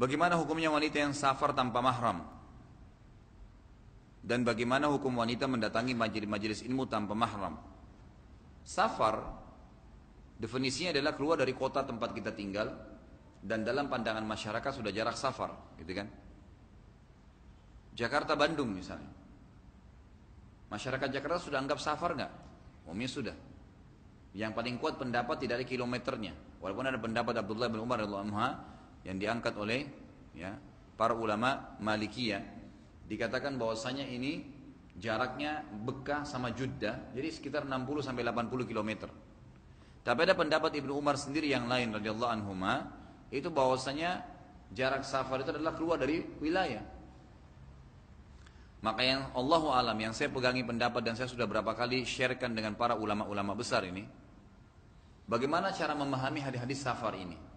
Bagaimana hukumnya wanita yang safar tanpa mahram? Dan bagaimana hukum wanita mendatangi majelis-majelis ilmu tanpa mahram? Safar, definisinya adalah keluar dari kota tempat kita tinggal, dan dalam pandangan masyarakat sudah jarak safar, gitu kan? Jakarta Bandung misalnya. Masyarakat Jakarta sudah anggap safar nggak? Umumnya sudah. Yang paling kuat pendapat tidak ada kilometernya. Walaupun ada pendapat Abdullah bin Umar radhiyallahu anhu yang diangkat oleh para ulama Malikiyah, dikatakan bahwasanya ini jaraknya Bekkah sama Jeddah, jadi sekitar 60 sampai 80 km. Tapi ada pendapat Ibnu Umar sendiri yang lain radhiyallahu anhuma, itu bahwasanya jarak safar itu adalah keluar dari wilayah. Maka yang Allahu alam, yang saya pegangi pendapat dan saya sudah berapa kali sharekan dengan para ulama-ulama besar ini, bagaimana cara memahami hadis-hadis safar ini.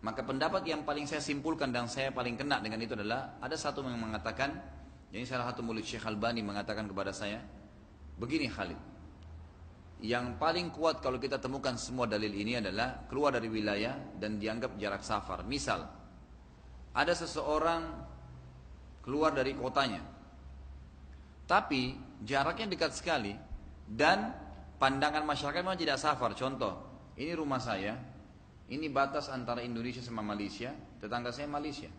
Maka pendapat yang paling saya simpulkan dan saya paling kena dengan itu adalah, ada satu yang mengatakan, jadi salah satu murid Syekh Albani mengatakan kepada saya, begini Khalid, yang paling kuat kalau kita temukan semua dalil ini adalah keluar dari wilayah dan dianggap jarak safar. Misal, ada seseorang keluar dari kotanya, tapi jaraknya dekat sekali dan pandangan masyarakat memang tidak safar. Contoh, ini rumah saya, ini batas antara Indonesia sama Malaysia, tetangga saya Malaysia.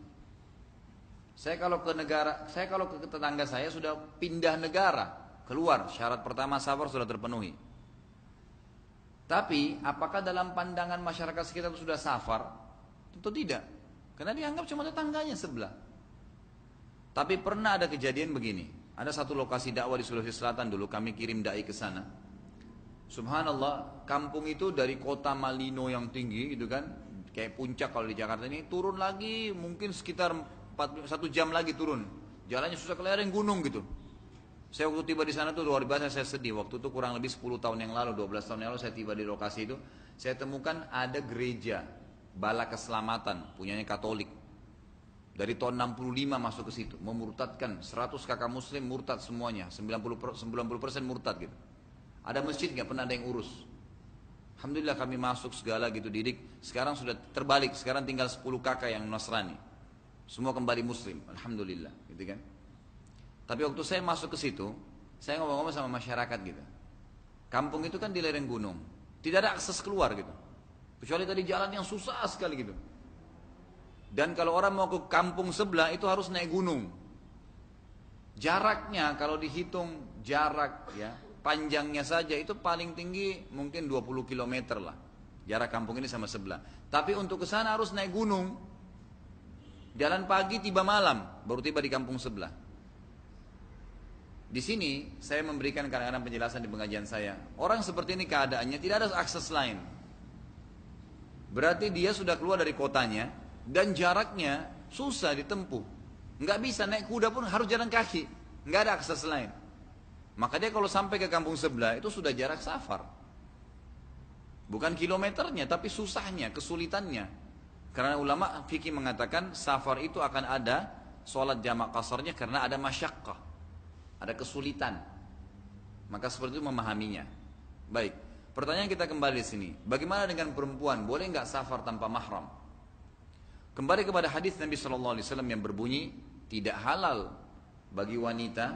Saya kalau ke tetangga saya sudah pindah negara, keluar, syarat pertama safar sudah terpenuhi. Tapi apakah dalam pandangan masyarakat sekitar itu sudah safar? Tentu tidak, karena dianggap cuma tetangganya sebelah. Tapi pernah ada kejadian begini. Ada satu lokasi dakwah di Sulawesi Selatan dulu, kami kirim dai ke sana. Subhanallah, kampung itu dari kota Malino yang tinggi gitu kan, kayak puncak kalau di Jakarta ini, turun lagi mungkin sekitar 1 jam lagi turun. Jalannya susah, ke lereng gunung gitu. Saya waktu tiba di sana tuh luar biasa saya sedih. Waktu itu kurang lebih 10 tahun yang lalu, 12 tahun yang lalu saya tiba di lokasi itu. Saya temukan ada gereja Bala Keselamatan, punyanya Katolik. Dari tahun 65 masuk ke situ, memurtadkan 100 kakak muslim murtad semuanya, 90% murtad gitu. Ada masjid nggak pernah ada yang urus. Alhamdulillah kami masuk segala gitu didik. Sekarang sudah terbalik, sekarang tinggal 10 kakak yang Nasrani. Semua kembali muslim, alhamdulillah, gitu kan. Tapi waktu saya masuk ke situ, saya ngomong-ngomong sama masyarakat gitu. Kampung itu kan di lereng gunung, tidak ada akses keluar gitu. Kecuali tadi jalan yang susah sekali gitu. Dan kalau orang mau ke kampung sebelah itu harus naik gunung. Jaraknya kalau dihitung jarak panjangnya saja itu paling tinggi mungkin 20 km lah. Jarak kampung ini sama sebelah. Tapi untuk ke sana harus naik gunung. Jalan pagi tiba malam baru tiba di kampung sebelah. Di sini saya memberikan kadang-kadang penjelasan di pengajian saya. Orang seperti ini keadaannya tidak ada akses lain. Berarti dia sudah keluar dari kotanya. Dan jaraknya susah ditempuh, nggak bisa naik kuda pun harus jalan kaki, nggak ada akses lain. Maka dia kalau sampai ke kampung sebelah itu sudah jarak safar, bukan kilometernya tapi susahnya, kesulitannya. Karena ulama fikih mengatakan safar itu akan ada sholat jamak qasarnya karena ada masyaqqah, ada kesulitan. Maka seperti itu memahaminya. Baik, pertanyaan kita kembali di sini, bagaimana dengan perempuan, boleh nggak safar tanpa mahram? Kembali kepada hadis Nabi SAW yang berbunyi, tidak halal bagi wanita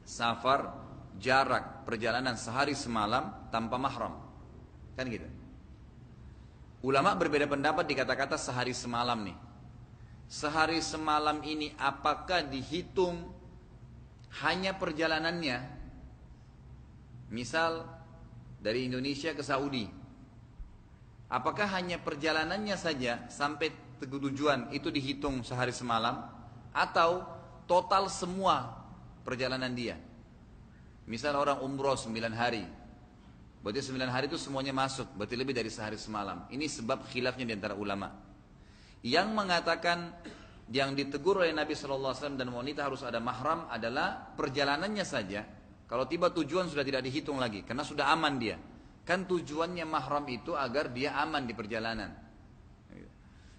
safar jarak perjalanan sehari semalam tanpa mahram. Kan gitu. Ulama berbeda pendapat di kata-kata sehari semalam nih. Sehari semalam ini apakah dihitung hanya perjalanannya? Misal dari Indonesia ke Saudi. Apakah hanya perjalanannya saja sampai tujuan itu dihitung sehari semalam, atau total semua perjalanan dia? Misal orang umroh 9 hari, berarti 9 hari itu semuanya masuk, berarti lebih dari sehari semalam. Ini sebab khilafnya di antara ulama. Yang mengatakan yang ditegur oleh Nabi SAW dan wanita harus ada mahram adalah perjalanannya saja. Kalau tiba tujuan sudah tidak dihitung lagi, karena sudah aman dia. Kan tujuannya mahram itu agar dia aman di perjalanan.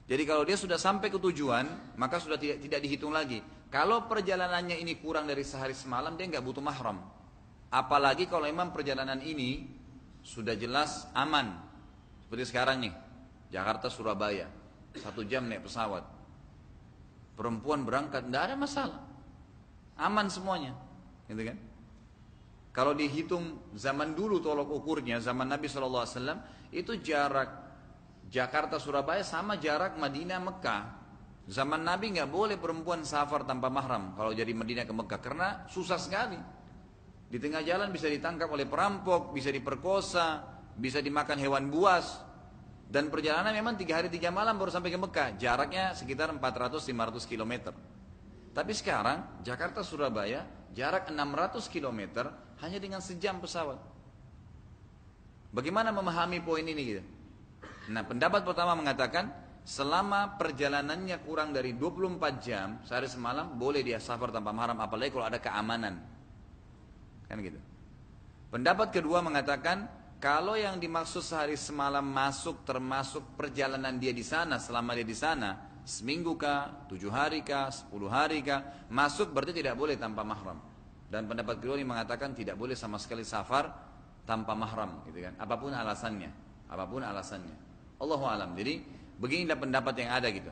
Jadi kalau dia sudah sampai ke tujuan, maka sudah tidak dihitung lagi. Kalau perjalanannya ini kurang dari sehari semalam, dia nggak butuh mahram. Apalagi kalau memang perjalanan ini sudah jelas aman. Seperti sekarang nih, Jakarta Surabaya, 1 jam naik pesawat. Perempuan berangkat, tidak ada masalah. Aman semuanya. Gitu kan? Kalau dihitung zaman dulu tolok ukurnya, zaman Nabi SAW, itu jarak Jakarta Surabaya sama jarak Madinah Mekah. Zaman Nabi nggak boleh perempuan safar tanpa mahram kalau jadi Madinah ke Mekah, karena susah sekali. Di tengah jalan bisa ditangkap oleh perampok, bisa diperkosa, bisa dimakan hewan buas. Dan perjalanan memang 3 hari 3 malam baru sampai ke Mekah. Jaraknya sekitar 400-500 km. Tapi sekarang Jakarta Surabaya jarak 600 km hanya dengan sejam pesawat. Bagaimana memahami poin ini gitu? Nah, pendapat pertama mengatakan selama perjalanannya kurang dari 24 jam sehari semalam boleh dia safar tanpa mahram, apalagi kalau ada keamanan. Kan gitu. Pendapat kedua mengatakan kalau yang dimaksud sehari semalam masuk termasuk perjalanan dia di sana, selama dia di sana, seminggu kah, 7 hari kah, 10 hari kah, masuk berarti tidak boleh tanpa mahram. Dan pendapat kedua ini mengatakan tidak boleh sama sekali safar tanpa mahram, gitu kan? Apapun alasannya, apapun alasannya. Allahu alam. Jadi beginilah pendapat yang ada gitu.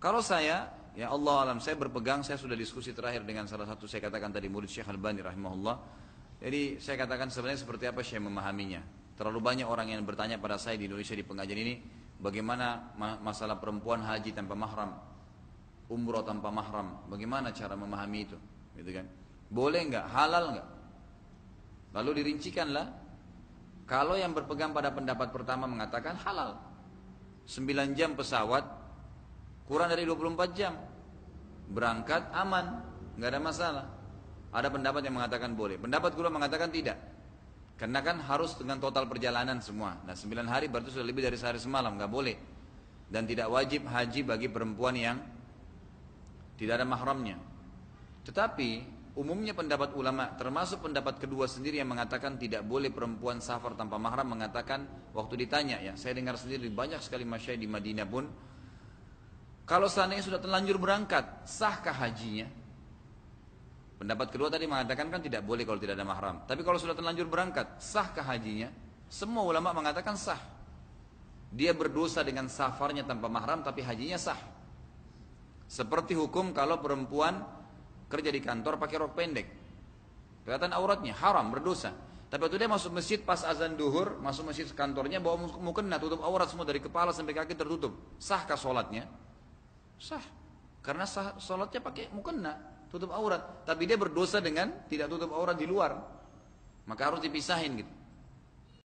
Kalau saya, ya Allah alam, saya berpegang, saya sudah diskusi terakhir dengan salah satu saya katakan tadi murid Syekh Albani rahimahullah. Jadi saya katakan sebenarnya seperti apa Syekh memahaminya. Terlalu banyak orang yang bertanya pada saya di Indonesia di pengajian ini, bagaimana masalah perempuan haji tanpa mahram, umroh tanpa mahram, bagaimana cara memahami itu, gitu kan? Boleh nggak? Halal nggak? Lalu dirincikanlah. Kalau yang berpegang pada pendapat pertama mengatakan halal, 9 jam pesawat, kurang dari 24 jam, berangkat aman, nggak ada masalah. Ada pendapat yang mengatakan boleh. Pendapat kedua mengatakan tidak. Karena kan harus dengan total perjalanan semua. Nah 9 hari berarti sudah lebih dari sehari semalam. Nggak boleh. Dan tidak wajib haji bagi perempuan yang tidak ada mahramnya. Tetapi umumnya pendapat ulama, termasuk pendapat kedua sendiri yang mengatakan tidak boleh perempuan safar tanpa mahram, mengatakan waktu ditanya, ya saya dengar sendiri banyak sekali masyayikh di Madinah pun, kalau seandainya sudah terlanjur berangkat, sahkah hajinya? Pendapat kedua tadi mengatakan kan tidak boleh kalau tidak ada mahram. Tapi kalau sudah terlanjur berangkat, sahkah hajinya? Semua ulama mengatakan sah. Dia berdosa dengan safarnya tanpa mahram, tapi hajinya sah. Seperti hukum kalau perempuan kerja di kantor pakai rok pendek, kelihatan auratnya, haram, berdosa. Tapi waktu dia masuk masjid pas azan duhur, masuk masjid kantornya bawa mukena, tutup aurat semua dari kepala sampai kaki tertutup. Sahkah sholatnya? Sah. Karena sholatnya pakai mukena, tutup aurat, tapi dia berdosa dengan tidak tutup aurat di luar, maka harus dipisahin gitu.